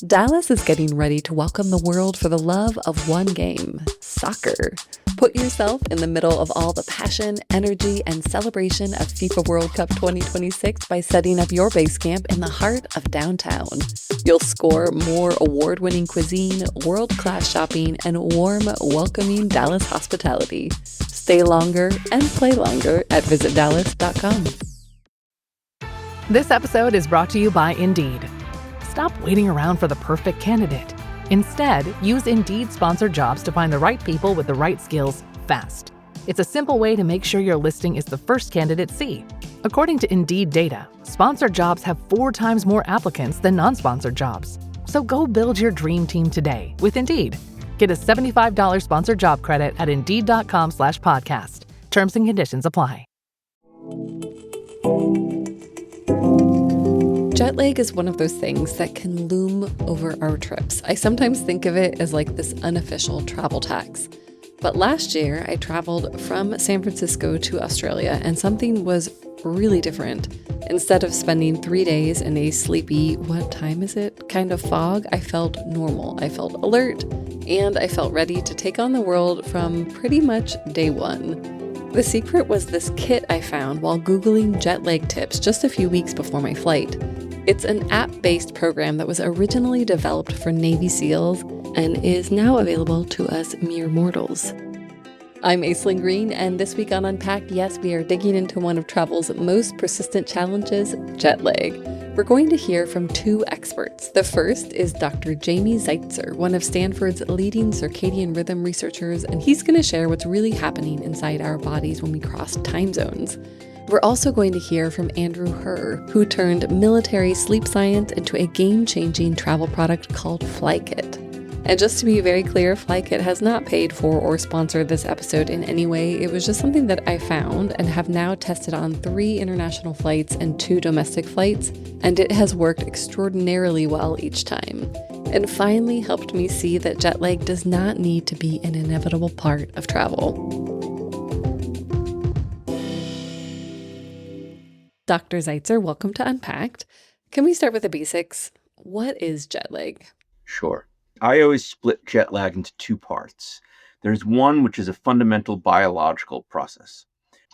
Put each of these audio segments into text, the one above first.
Dallas is getting ready to welcome the world for the love of one game, soccer. Put yourself in the middle of all the passion, energy, and celebration of FIFA World Cup 2026 by setting up your base camp in the heart of downtown. You'll score more award-winning cuisine, world-class shopping, and warm, welcoming Dallas hospitality. Stay longer and play longer at visitdallas.com. This episode is brought to you by Indeed. Stop waiting around for the perfect candidate. Instead, use Indeed sponsored jobs to find the right people with the right skills fast. It's a simple way to make sure your listing is the first candidates see. According to Indeed data, sponsored jobs have 4 times more applicants than non-sponsored jobs. So go build your dream team today with Indeed. Get a $75 sponsored job credit at Indeed.com/podcast. Terms and conditions apply. Jet lag is one of those things that can loom over our trips. I sometimes think of it as like this unofficial travel tax. But last year, I traveled from San Francisco to Australia, and something was really different. Instead of spending 3 days in a sleepy, what time is it, kind of fog, I felt normal. I felt alert, and I felt ready to take on the world from pretty much day one. The secret was this kit I found while Googling jet lag tips just a few weeks before my flight. It's an app-based program that was originally developed for Navy SEALs and is now available to us mere mortals. I'm Aislinn Green, and this week on Unpacked, yes, we are digging into one of travel's most persistent challenges, jet lag. We're going to hear from 2 experts. The first is Dr. Jamie Zeitzer, one of Stanford's leading circadian rhythm researchers, and he's going to share what's really happening inside our bodies when we cross time zones. We're also going to hear from Andrew Herr, who turned military sleep science into a game-changing travel product called Flykitt. And just to be very clear, Flykitt has not paid for or sponsored this episode in any way. It was just something that I found and have now tested on 3 international flights and 2 domestic flights, and it has worked extraordinarily well each time. And finally helped me see that jet lag does not need to be an inevitable part of travel. Dr. Zeitzer, welcome to Unpacked. Can we start with the basics? What is jet lag? Sure. I always split jet lag into 2 parts. There's one which is a fundamental biological process.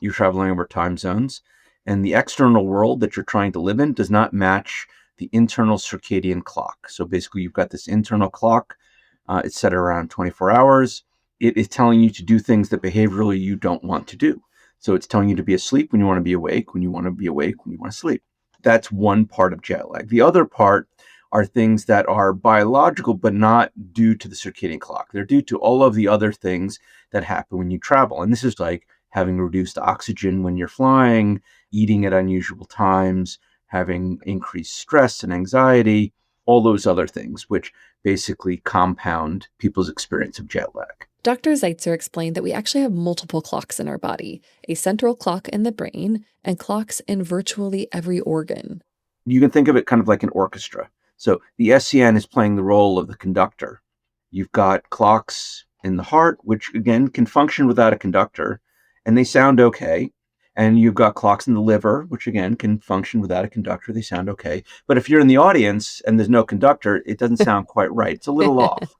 You're traveling over time zones, and the external world that you're trying to live in does not match the internal circadian clock. So basically, you've got this internal clock. It's set around 24 hours. It is telling you to do things that behaviorally you don't want to do. So it's telling you to be asleep when you want to be awake, when you want to be awake, when you want to sleep. That's one part of jet lag. The other part are things that are biological, but not due to the circadian clock. They're due to all of the other things that happen when you travel. And this is like having reduced oxygen when you're flying, eating at unusual times, having increased stress and anxiety, all those other things, which basically compound people's experience of jet lag. Dr. Zeitzer explained that we actually have multiple clocks in our body, a central clock in the brain, and clocks in virtually every organ. You can think of it kind of like an orchestra. So the SCN is playing the role of the conductor. You've got clocks in the heart, which again can function without a conductor, and they sound okay. And you've got clocks in the liver, which again can function without a conductor. They sound okay. But if you're in the audience and there's no conductor, it doesn't sound quite right. It's a little off.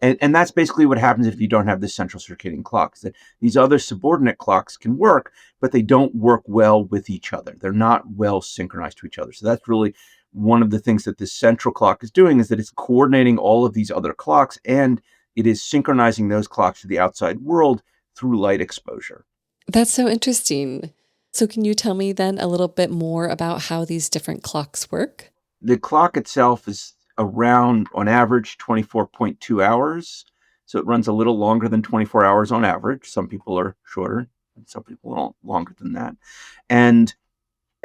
And that's basically what happens if you don't have this central circadian clock. That these other subordinate clocks can work, but they don't work well with each other. They're not well synchronized to each other. So that's really one of the things that this central clock is doing, is that it's coordinating all of these other clocks, and it is synchronizing those clocks to the outside world through light exposure. That's so interesting. So can you tell me then a little bit more about how these different clocks work? The clock itself is around, on average, 24.2 hours. So it runs a little longer than 24 hours on average. Some people are shorter, and some people are longer than that. And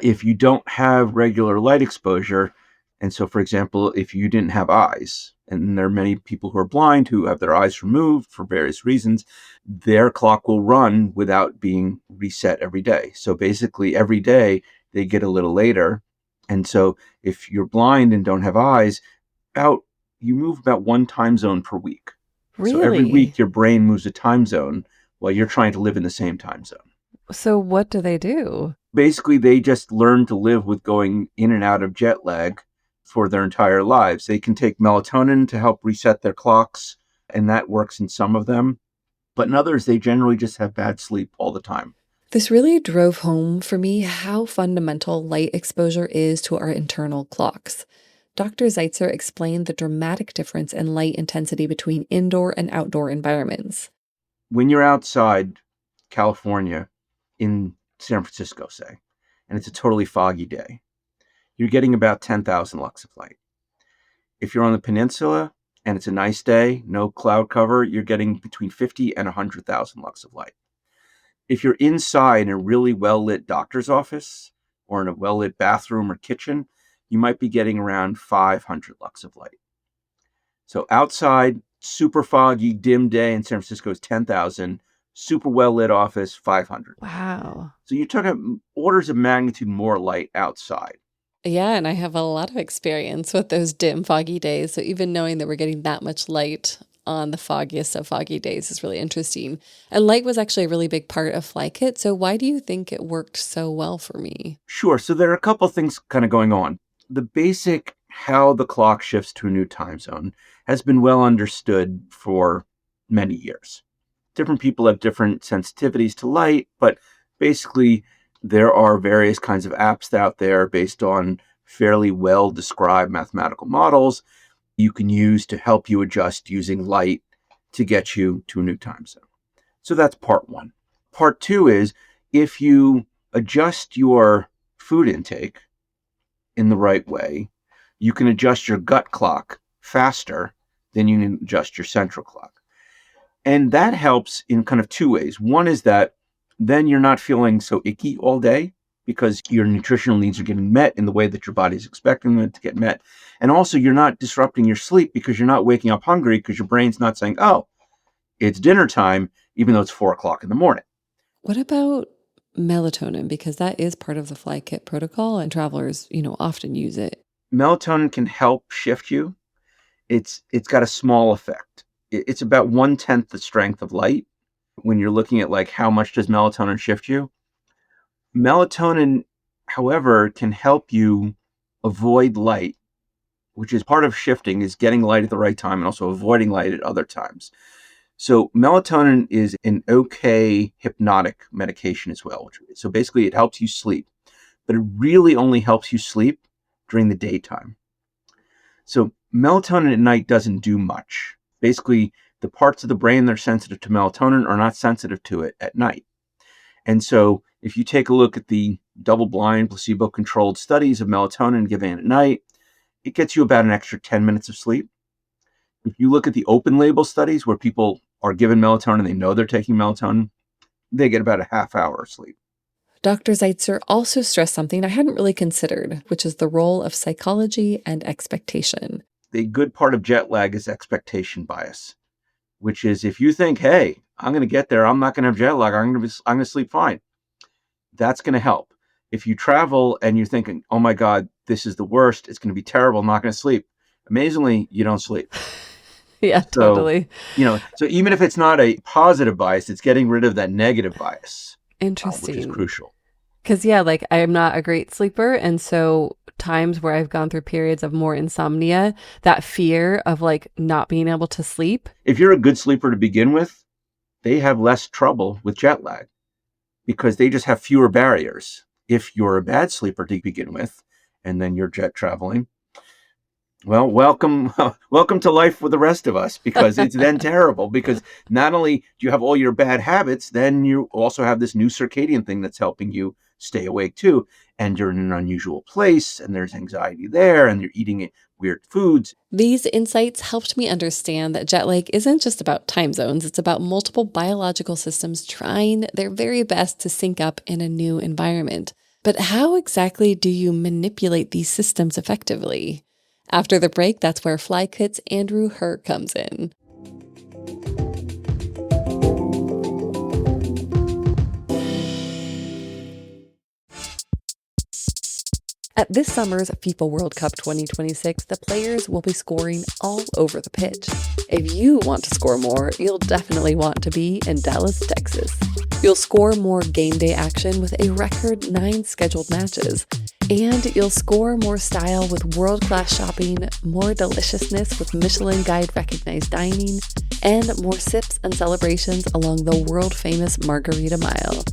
if you don't have regular light exposure, and so, for example, if you didn't have eyes, and there are many people who are blind who have their eyes removed for various reasons, their clock will run without being reset every day. So basically, every day they get a little later. And so if you're blind and don't have eyes, you move about 1 time zone per week. Really? So every week your brain moves a time zone while you're trying to live in the same time zone. So what do they do? Basically, they just learn to live with going in and out of jet lag for their entire lives. They can take melatonin to help reset their clocks, and that works in some of them. But in others, they generally just have bad sleep all the time. This really drove home for me how fundamental light exposure is to our internal clocks. Dr. Zeitzer explained the dramatic difference in light intensity between indoor and outdoor environments. When you're outside California, in San Francisco, say, and it's a totally foggy day, you're getting about 10,000 lux of light. If you're on the peninsula and it's a nice day, no cloud cover, you're getting between 50 and 100,000 lux of light. If you're inside in a really well-lit doctor's office or in a well-lit bathroom or kitchen, you might be getting around 500 lux of light. So outside, super foggy, dim day in San Francisco is 10,000. Super well-lit office, 500. Wow. So you took orders of magnitude more light outside. Yeah, and I have a lot of experience with those dim, foggy days. So even knowing that we're getting that much light on the foggiest of foggy days is really interesting. And light was actually a really big part of Flykitt. So why do you think it worked so well for me? Sure. So there are a couple of things kind of going on. The basic how the clock shifts to a new time zone has been well understood for many years. Different people have different sensitivities to light, but basically there are various kinds of apps out there based on fairly well described mathematical models you can use to help you adjust using light to get you to a new time zone. So that's part one. Part two is if you adjust your food intake in the right way, you can adjust your gut clock faster than you can adjust your central clock. And that helps in kind of two ways. One is that then you're not feeling so icky all day because your nutritional needs are getting met in the way that your body is expecting them to get met. And also you're not disrupting your sleep because you're not waking up hungry because your brain's not saying, oh, it's dinner time, even though it's 4:00 in the morning. What about melatonin? Because that is part of the Flykitt protocol and travelers, often use it. Melatonin can help shift you. It's got a small effect. It's about 1/10 the strength of light. When you're looking at like how much does melatonin shift you. Melatonin, however, can help you avoid light, which is part of shifting, is getting light at the right time and also avoiding light at other times. So melatonin is an okay hypnotic medication as well. So basically it helps you sleep, but it really only helps you sleep during the daytime. So melatonin at night doesn't do much. Basically, the parts of the brain that are sensitive to melatonin are not sensitive to it at night. And so if you take a look at the double-blind, placebo-controlled studies of melatonin given at night, it gets you about an extra 10 minutes of sleep. If you look at the open-label studies where people are given melatonin, they know they're taking melatonin, they get about a half hour of sleep. Dr. Zeitzer also stressed something I hadn't really considered, which is the role of psychology and expectation. The good part of jet lag is expectation bias, which is if you think, hey, I'm going to get there, I'm not going to have jet lag, I'm going to sleep fine. That's going to help. If you travel and you're thinking, oh my God, this is the worst, it's going to be terrible, I'm not going to sleep. Amazingly, you don't sleep. Yeah, totally. So even if it's not a positive bias, it's getting rid of that negative bias. Interesting. Which is crucial. Because, I am not a great sleeper. And so times where I've gone through periods of more insomnia, that fear of not being able to sleep. If you're a good sleeper to begin with, they have less trouble with jet lag because they just have fewer barriers. If you're a bad sleeper to begin with, and then you're jet traveling, well, welcome to life with the rest of us, because it's then terrible, because not only do you have all your bad habits, then you also have this new circadian thing that's helping you stay awake too. And you're in an unusual place and there's anxiety there and you're eating weird foods. These insights helped me understand that jet lag isn't just about time zones. It's about multiple biological systems trying their very best to sync up in a new environment. But how exactly do you manipulate these systems effectively? After the break, that's where Flykitt's Andrew Herr comes in. At this summer's FIFA World Cup 2026, the players will be scoring all over the pitch. If you want to score more, you'll definitely want to be in Dallas, Texas. You'll score more game day action with a record 9 scheduled matches. And you'll score more style with world-class shopping, more deliciousness with Michelin Guide-recognized dining, and more sips and celebrations along the world-famous Margarita Mile.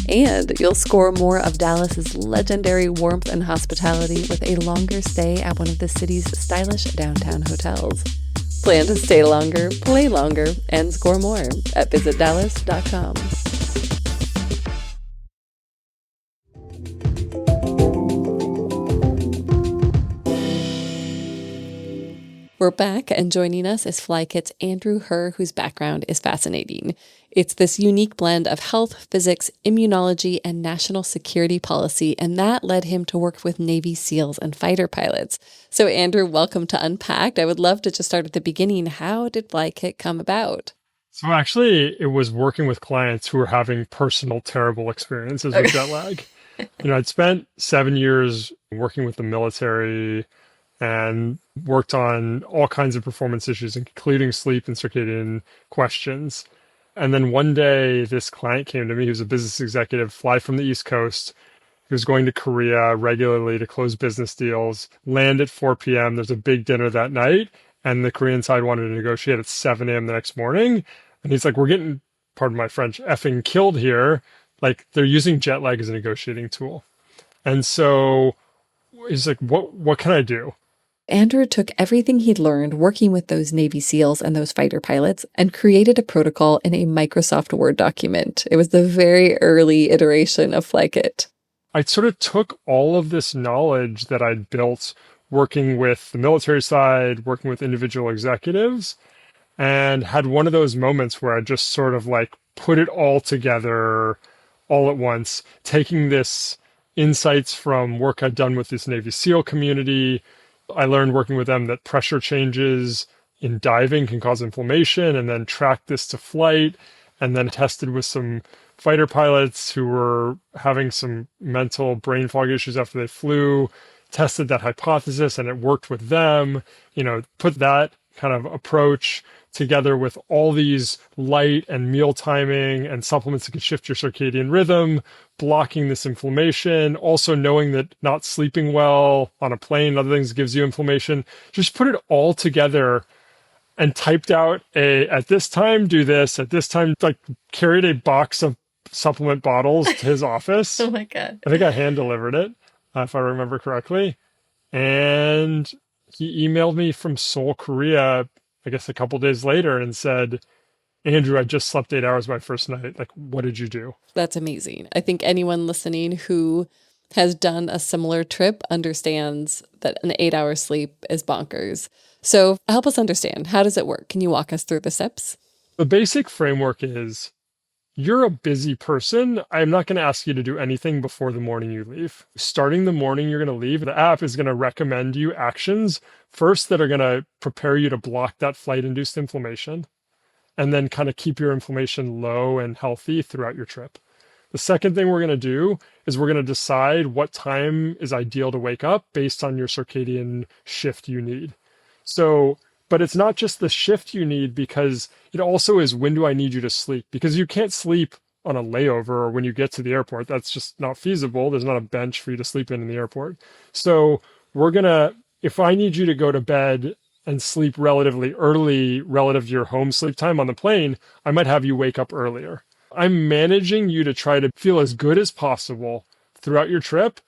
And you'll score more of Dallas's legendary warmth and hospitality with a longer stay at one of the city's stylish downtown hotels. Plan to stay longer, play longer, and score more at visitdallas.com. We're back, and joining us is Flykitt's Andrew Herr, whose background is fascinating. It's this unique blend of health, physics, immunology, and national security policy, and that led him to work with Navy SEALs and fighter pilots. So Andrew, welcome to Unpacked. I would love to just start at the beginning. How did Flykitt come about? So actually, it was working with clients who were having personal terrible experiences with jet lag. I'd spent 7 years working with the military and worked on all kinds of performance issues, including sleep and circadian questions. And then one day, this client came to me. He was a business executive, fly from the East Coast. He was going to Korea regularly to close business deals, land at 4 p.m. There's a big dinner that night, and the Korean side wanted to negotiate at 7 a.m. the next morning. And he's like, we're getting, pardon my French, effing killed here. Like, they're using jet lag as a negotiating tool. And so he's like, what can I do? Andrew took everything he'd learned working with those Navy SEALs and those fighter pilots and created a protocol in a Microsoft Word document. It was the very early iteration of Flykitt. I sort of took all of this knowledge that I'd built working with the military side, working with individual executives, and had one of those moments where I just sort of like put it all together all at once, taking this insights from work I'd done with this Navy SEAL community. I learned working with them that pressure changes in diving can cause inflammation, and then tracked this to flight, and then tested with some fighter pilots who were having some mental brain fog issues after they flew, tested that hypothesis, and it worked with them. Put that kind of approach together with all these light and meal timing and supplements that can shift your circadian rhythm, blocking this inflammation, also knowing that not sleeping well on a plane and other things gives you inflammation. Just put it all together and typed out at this time, do this, at this time, like carried a box of supplement bottles to his office. Oh my God. I think I hand delivered it, if I remember correctly. And he emailed me from Seoul, Korea, I guess a couple days later, and said, Andrew, I just slept 8 hours my first night. Like, what did you do? That's amazing. I think anyone listening who has done a similar trip understands that an 8-hour sleep is bonkers. So help us understand. How does it work? Can you walk us through the steps? The basic framework is you're a busy person. I'm not going to ask you to do anything before the morning you leave. Starting the morning you're going to leave, the app is going to recommend you actions first that are going to prepare you to block that flight-induced inflammation, and then kind of keep your inflammation low and healthy throughout your trip. The second thing we're going to do is we're going to decide what time is ideal to wake up based on your circadian shift you need. But it's not just the shift you need, because it also is, when do I need you to sleep? Because you can't sleep on a layover or when you get to the airport. That's just not feasible. There's not a bench for you to sleep in the airport. So if I need you to go to bed and sleep relatively early relative to your home sleep time on the plane, I might have you wake up earlier. I'm managing you to try to feel as good as possible throughout your trip,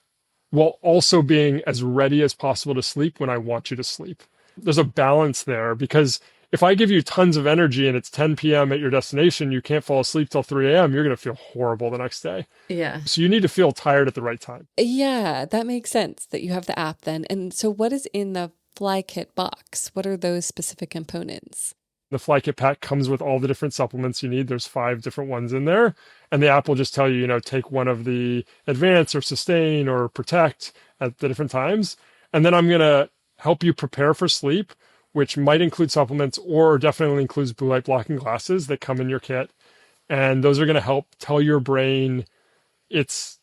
while also being as ready as possible to sleep when I want you to sleep. There's a balance there, because if I give you tons of energy and it's 10 p.m. at your destination, you can't fall asleep till 3 a.m., you're going to feel horrible the next day. Yeah. So you need to feel tired at the right time. Yeah, that makes sense that you have the app then. And so what is in the Flykitt box? What are those specific components? The Flykitt pack comes with all the different supplements you need. There's 5 different ones in there. And the app will just tell you, take one of the advance or sustain or protect at the different times. And then I'm going to help you prepare for sleep, which might include supplements or definitely includes blue light blocking glasses that come in your kit. And those are going to help tell your brain it's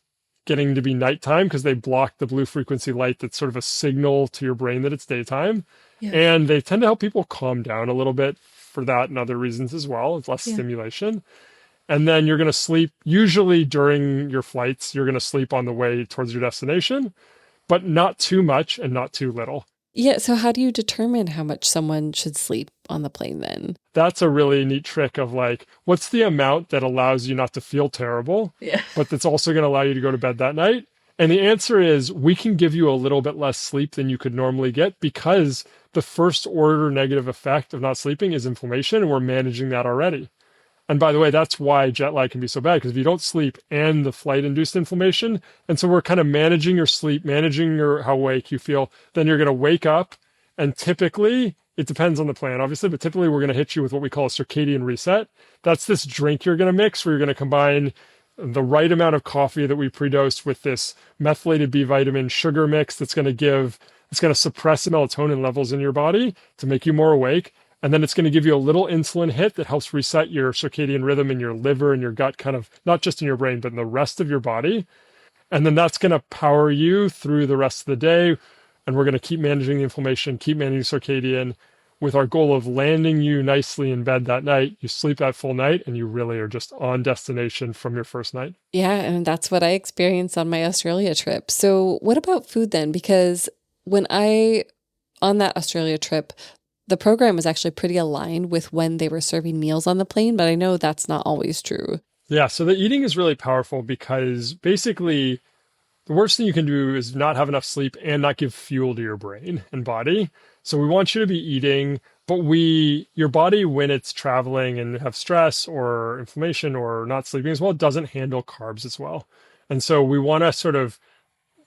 getting to be nighttime, because they block the blue frequency light that's sort of a signal to your brain that it's daytime. Yeah. And they tend to help people calm down a little bit for that and other reasons as well. It's less stimulation. And then you're going to sleep, usually during your flights, you're going to sleep on the way towards your destination. but not too much and not too little. Yeah, so how do you determine how much someone should sleep on the plane then? That's a really neat trick of like, what's the amount that allows you not to feel terrible, Yeah. but that's also going to allow you to go to bed that night? And the answer is we can give you a little bit less sleep than you could normally get because the first order negative effect of not sleeping is inflammation, and we're managing that already. And by the way, that's why jet lag can be so bad, because if you don't sleep and the flight induced inflammation, and so we're kind of managing your sleep, managing your how awake you feel, then you're going to wake up. And typically, it depends on the plan, obviously, but typically we're going to hit you with what we call a circadian reset. That's this drink you're going to mix where you're going to combine the right amount of coffee that we pre-dosed with this methylated B vitamin sugar mix it's going to suppress the melatonin levels in your body to make you more awake. And then it's going to give you a little insulin hit that helps reset your circadian rhythm in your liver and your gut, kind of not just in your brain, but in the rest of your body. And then that's going to power you through the rest of the day. And we're going to keep managing the inflammation, keep managing circadian with our goal of landing you nicely in bed that night. You sleep that full night and you really are just on destination from your first night. Yeah, and that's what I experienced on my Australia trip. So what about food then? Because on that Australia trip, the program was actually pretty aligned with when they were serving meals on the plane, but I know that's not always true. Yeah, so the eating is really powerful because basically the worst thing you can do is not have enough sleep and not give fuel to your brain and body. So we want you to be eating, but your body, when it's traveling and have stress or inflammation or not sleeping as well, doesn't handle carbs as well. And so we want to sort of,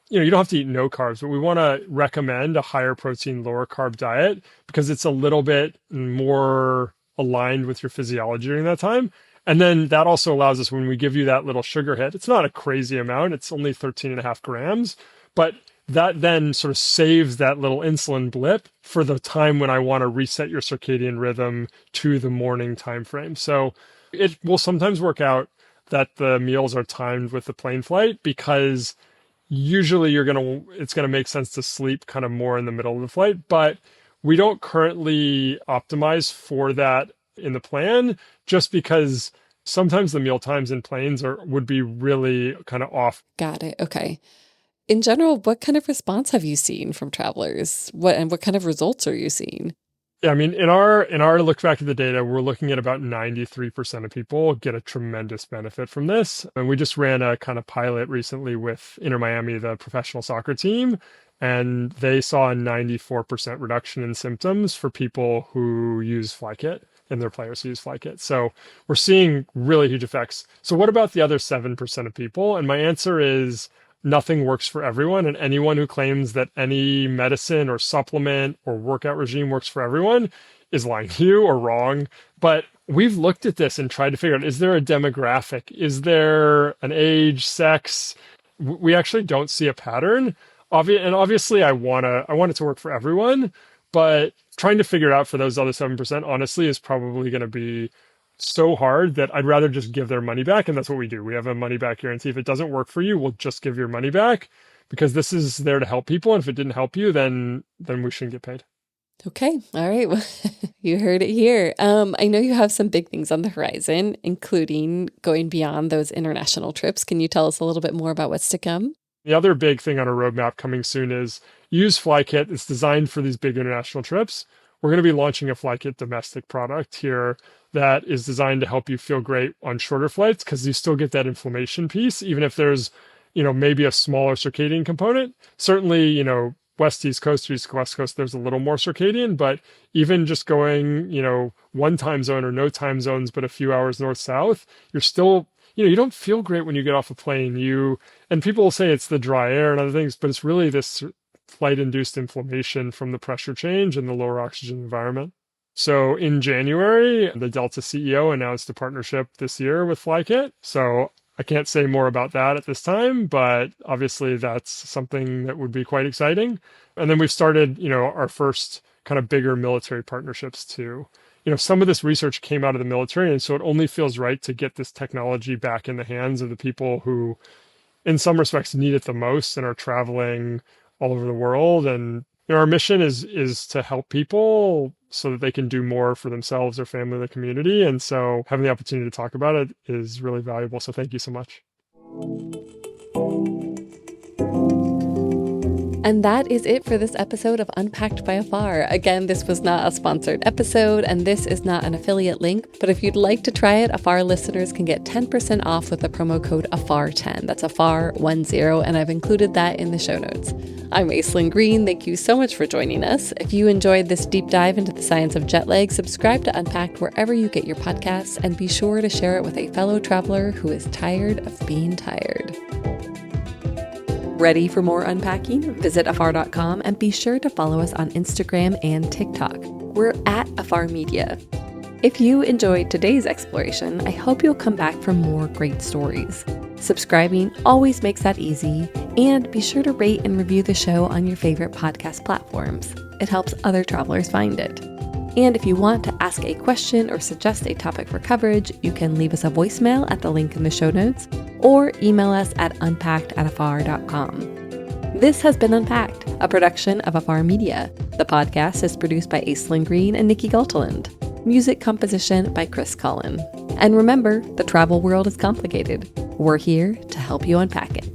you don't have to eat no carbs, but we want to recommend a higher protein, lower carb diet because it's a little bit more aligned with your physiology during that time. And then that also allows us, when we give you that little sugar hit, it's not a crazy amount, it's only 13.5 grams, but that then sort of saves that little insulin blip for the time when I want to reset your circadian rhythm to the morning time frame. So it will sometimes work out that the meals are timed with the plane flight because usually it's going to make sense to sleep kind of more in the middle of the flight, but we don't currently optimize for that in the plan just because sometimes the meal times in planes would be really kind of off. Got it. Okay. In general, what kind of response have you seen from travelers? What kind of results are you seeing? Yeah, I mean, in our look back at the data, we're looking at about 93% of people get a tremendous benefit from this. And we just ran a kind of pilot recently with Inter Miami, the professional soccer team, and they saw a 94% reduction in symptoms for people who use Flykitt and their players who use Flykitt. So we're seeing really huge effects. So what about the other 7% of people? And my answer is nothing works for everyone. And anyone who claims that any medicine or supplement or workout regime works for everyone is lying to you or wrong. But we've looked at this and tried to figure out, is there a demographic? Is there an age, sex? We actually don't see a pattern. And obviously I want it to work for everyone, but trying to figure it out for those other 7%, honestly, is probably going to be so hard that I'd rather just give their money back. And that's what we do. We have a money back guarantee. If it doesn't work for you, we'll just give your money back because this is there to help people. And if it didn't help you, then we shouldn't get paid. Okay. All right. Well, you heard it here. I know you have some big things on the horizon, including going beyond those international trips. Can you tell us a little bit more about what's to come? The other big thing on our roadmap coming soon is use Flykitt. It's designed for these big international trips. We're going to be launching a Flykitt domestic product here that is designed to help you feel great on shorter flights because you still get that inflammation piece, even if there's, maybe a smaller circadian component. Certainly, West East Coast, East West Coast, there's a little more circadian, but even just going, one time zone or no time zones, but a few hours north south, you're still, you don't feel great when you get off a plane. And people will say it's the dry air and other things, but it's really this flight-induced inflammation from the pressure change and the lower oxygen environment. So in January, the Delta CEO announced a partnership this year with Flykitt. So I can't say more about that at this time, but obviously that's something that would be quite exciting. And then we've started, our first kind of bigger military partnerships too. Some of this research came out of the military, and so it only feels right to get this technology back in the hands of the people who, in some respects, need it the most and are traveling all over the world. And our mission is to help people so that they can do more for themselves, their family, their community. And so having the opportunity to talk about it is really valuable. So thank you so much. And that is it for this episode of Unpacked by Afar. Again, this was not a sponsored episode, and this is not an affiliate link, but if you'd like to try it, Afar listeners can get 10% off with the promo code AFAR10. That's AFAR10, and I've included that in the show notes. I'm Aislinn Green. Thank you so much for joining us. If you enjoyed this deep dive into the science of jet lag, subscribe to Unpacked wherever you get your podcasts, and be sure to share it with a fellow traveler who is tired of being tired. Ready for more unpacking? Visit afar.com and be sure to follow us on Instagram and TikTok. We're at Afar Media. If you enjoyed today's exploration, I hope you'll come back for more great stories. Subscribing always makes that easy, and be sure to rate and review the show on your favorite podcast platforms. It helps other travelers find it. And if you want to ask a question or suggest a topic for coverage, you can leave us a voicemail at the link in the show notes or email us at unpackedafar.com. This has been Unpacked, a production of Afar Media. The podcast is produced by Aislinn Green and Nikki Galteland. Music composition by Chris Cullen. And remember, the travel world is complicated. We're here to help you unpack it.